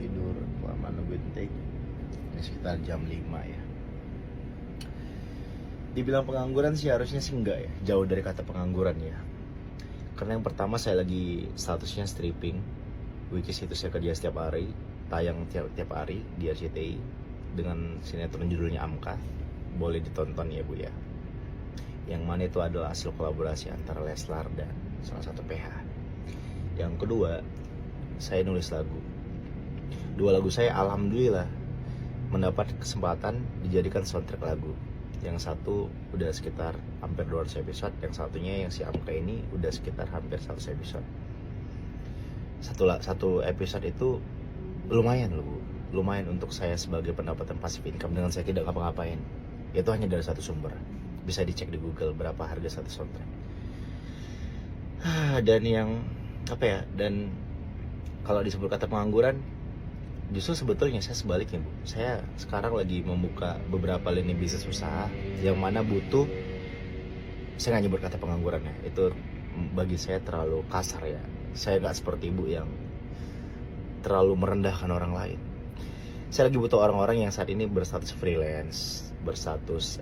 tidur lama nungguin take. Ini sekitar jam 5 ya. Dibilang pengangguran sih harusnya sih enggak ya, jauh dari kata pengangguran ya. Karena yang pertama saya lagi statusnya stripping, which is itu saya kerja setiap hari, tayang tiap hari di RCTI dengan sinetron judulnya Amka. Boleh ditonton ya Bu ya. Yang mana itu adalah hasil kolaborasi antara Leslar dan salah satu PH. Yang kedua, saya nulis lagu. Dua lagu saya alhamdulillah mendapat kesempatan dijadikan soundtrack lagu. Yang satu udah sekitar hampir 200 episode, yang satunya yang si Amka ini udah sekitar hampir 100 episode. Satu episode itu lumayan loh Bu. Lumayan untuk saya sebagai pendapatan passive income dengan saya tidak ngapa-ngapain. Itu hanya dari satu sumber. Bisa dicek di Google berapa harga satu soundtrack. Dan yang apa ya? Dan kalau disebut kata pengangguran, justru sebetulnya saya sebaliknya Bu. Saya sekarang lagi membuka beberapa lini bisnis usaha yang mana butuh, saya nggak nyebut kata pengangguran ya, itu bagi saya terlalu kasar ya. Saya nggak seperti Ibu yang terlalu merendahkan orang lain. Saya lagi butuh orang-orang yang saat ini berstatus freelance, berstatus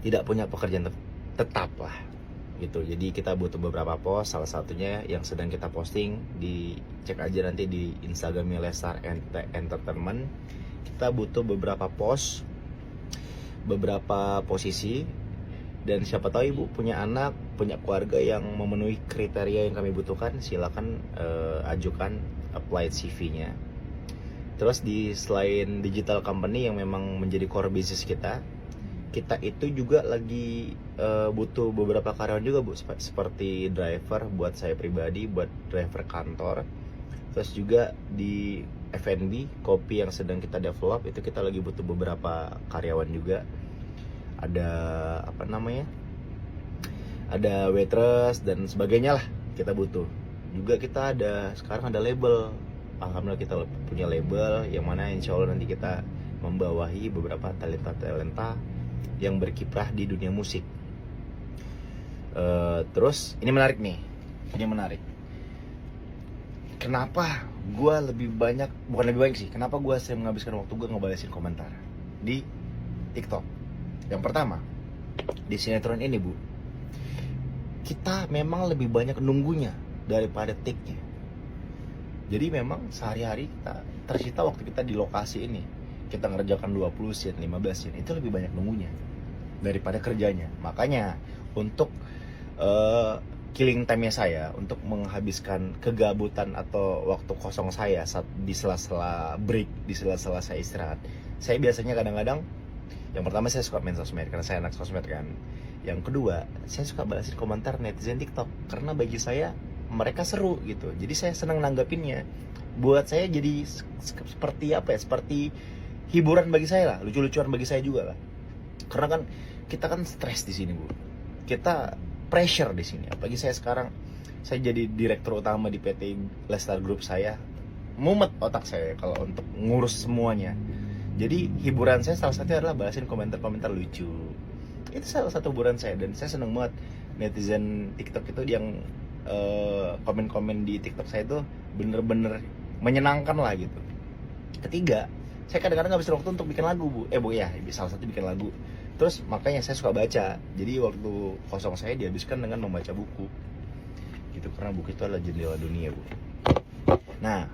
tidak punya pekerjaan tetap lah gitu. Jadi kita butuh beberapa post, salah satunya yang sedang kita posting, dicek aja nanti di Instagramnya Leslar Entertainment. Kita butuh beberapa post, beberapa posisi, dan siapa tahu Ibu punya anak, punya keluarga yang memenuhi kriteria yang kami butuhkan, silakan ajukan applied CV-nya. Terus selain digital company yang memang menjadi core business kita itu juga lagi butuh beberapa karyawan juga Bu, seperti driver buat saya pribadi, buat driver kantor. Terus juga di F&B kopi yang sedang kita develop itu kita lagi butuh beberapa karyawan juga. Ada apa namanya? Ada waitress dan sebagainya lah kita butuh. Juga kita sekarang ada label. Alhamdulillah kita punya label yang mana insya Allah nanti kita membawahi beberapa talenta-talenta yang berkiprah di dunia musik. Terus ini menarik nih, kenapa gue bukan lebih banyak sih, kenapa gue sering menghabiskan waktu gue ngebalesin komentar di TikTok. Yang pertama, di sinetron ini Bu, kita memang lebih banyak nunggunya daripada take-nya. Jadi memang sehari-hari kita tersita waktu kita di lokasi ini. Kita ngerjakan 20 scene, 15 scene, itu lebih banyak nunggunya daripada kerjanya. Makanya untuk killing time-nya saya, untuk menghabiskan kegabutan atau waktu kosong saya saat di sela-sela break, di sela-sela saya istirahat, saya biasanya kadang-kadang, yang pertama saya suka main sosmed karena saya anak sosmed kan. Yang kedua, saya suka balasin komentar netizen TikTok karena bagi saya mereka seru gitu. Jadi saya senang nanggapinnya. Buat saya jadi seperti apa ya? Seperti hiburan bagi saya lah, lucu-lucuan bagi saya juga lah. Karena kan kita kan stres di sini Bu. Kita pressure di sini. Apalagi saya sekarang jadi direktur utama di PT Leslar Group saya. Mumet otak saya kalau untuk ngurus semuanya. Jadi hiburan saya salah satunya adalah balasin komentar-komentar lucu. Itu salah satu hiburan saya dan saya seneng banget netizen TikTok itu yang komen-komen di TikTok saya itu bener-bener menyenangkan lah gitu. Ketiga, saya kadang-kadang ngabisin waktu untuk bikin lagu Bu. Bu ya, salah satu bikin lagu. Terus makanya saya suka baca. Jadi waktu kosong saya dihabiskan dengan membaca buku. Gitu, karena buku itu adalah jendela dunia Bu. Nah,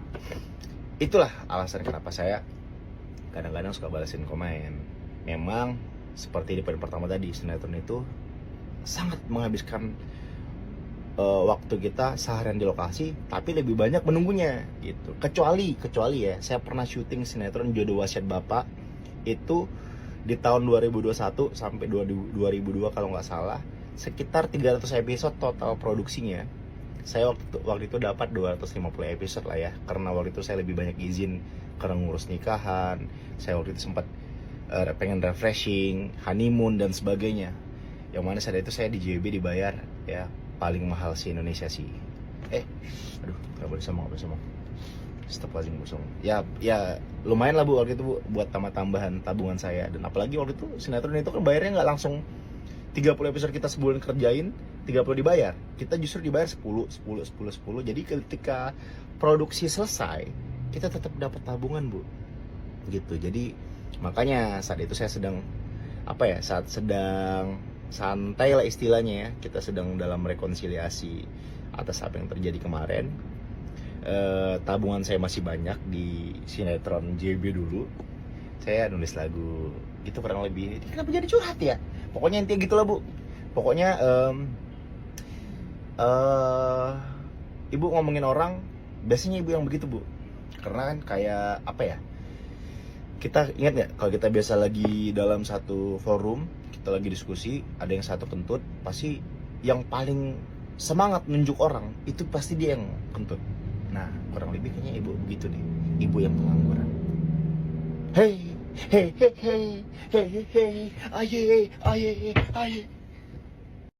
itulah alasan kenapa saya kadang-kadang suka balasin komen. Memang seperti di poin pertama tadi, sinetron itu sangat menghabiskan waktu kita seharian di lokasi, tapi lebih banyak menunggunya gitu. Kecuali ya, saya pernah syuting sinetron Jodoh Wasiat Bapak itu di tahun 2021 sampai 2002 kalau nggak salah, sekitar 300 episode total produksinya. Saya waktu itu dapat 250 episode lah ya, karena waktu itu saya lebih banyak izin karena ngurus nikahan. Saya waktu itu sempat pengen refreshing, honeymoon dan sebagainya. Yang mana saat itu saya di JB dibayar ya paling mahal si Indonesia sih. Aduh, nggak boleh ngomong. Stop lagi ngomong. Ya lumayan lah Bu waktu itu Bu, buat tambahan tabungan saya. Dan apalagi waktu itu sinetron itu kan bayarnya nggak langsung 30 episode kita sebulan kerjain, 30 dibayar. Kita justru dibayar 10. Jadi ketika produksi selesai, kita tetap dapat tabungan, Bu. Gitu. Jadi makanya saat itu saya sedang saat sedang santai lah istilahnya ya, kita sedang dalam rekonsiliasi atas apa yang terjadi kemarin. Tabungan saya masih banyak di sinetron JB dulu. Saya nulis lagu gitu kurang lebih. Ini kenapa jadi curhat ya? Pokoknya intinya gitulah, Bu. Pokoknya ibu ngomongin orang, biasanya ibu yang begitu, Bu. Karena kan kayak kita ingat nggak kalau kita biasa lagi dalam satu forum, kita lagi diskusi, ada yang satu kentut, pasti yang paling semangat nunjuk orang itu pasti dia yang kentut. Nah, kurang lebih kayaknya ibu begitu nih, ibu yang pengangguran. Hey, hey, hey, hey, hey, hey, aye, aye, aye.